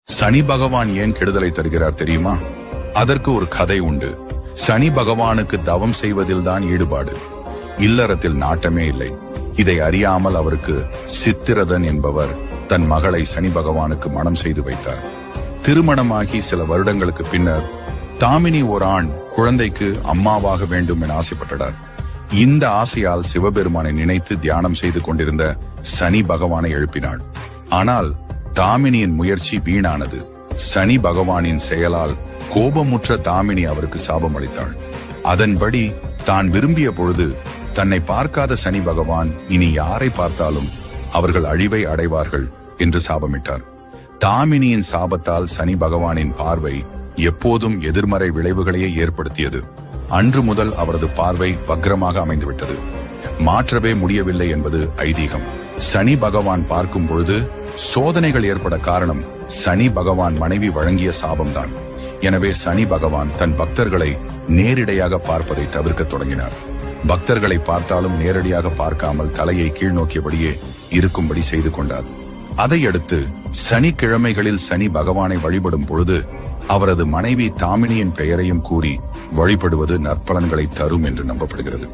சனி பகவான் ஏன் கெடுதலை தருகிறார் தெரியுமா? அதற்கு ஒரு கதை உண்டு. சனி பகவானுக்கு தவம் செய்வதில் தான் ஈடுபாடு, இல்லறத்தில் நாட்டமே இல்லை. இதை அறியாமல் அவருக்கு சித்திரதன் என்பவர் தன் மகளை சனி பகவானுக்கு மணம் செய்து வைத்தார். திருமணமாகி சில வருடங்களுக்கு பின்னர் தாமினி ஒரு ஆண் குழந்தைக்கு அம்மாவாக வேண்டும் என ஆசைப்பட்டார். இந்த ஆசையால் சிவபெருமானை நினைத்து தியானம் செய்து கொண்டிருந்த சனி பகவானை எழுப்பினாள். ஆனால் தாமினியின் முயற்சி வீணானது. சனி பகவானின் செயலால் கோபமுற்ற தாமினி அவருக்கு சாபம் அளித்தாள். அதன்படி தான் விரும்பிய பொழுது தன்னை பார்க்காத சனி பகவான் இனி யாரை பார்த்தாலும் அவர்கள் அழிவை அடைவார்கள் என்று சாபமிட்டார். தாமினியின் சாபத்தால் சனி பகவானின் பார்வை எப்போதும் எதிர்மறை விளைவுகளையே ஏற்படுத்தியது. அன்று முதல் அவரது பார்வை வக்ரமாக அமைந்துவிட்டது. மாற்றவே முடியவில்லை என்பது ஐதீகம். சனி பகவான் பார்க்கும் பொழுது சோதனைகள் ஏற்பட காரணம் சனி பகவான் மனைவி வழங்கிய சாபம்தான். எனவே சனி பகவான் தன் பக்தர்களை நேரிடையாக பார்ப்பதை தவிர்க்க தொடங்கினார். பக்தர்களை பார்த்தாலும் நேரடியாக பார்க்காமல் தலையை கீழ்நோக்கியபடியே இருக்கும்படி செய்து கொண்டார். அதையடுத்து சனிக்கிழமைகளில் சனி பகவானை வழிபடும் பொழுது அவரது மனைவி தாமினியின் பெயரையும் கூறி வழிபடுவது நற்பலன்களை தரும் என்று நம்பப்படுகிறது.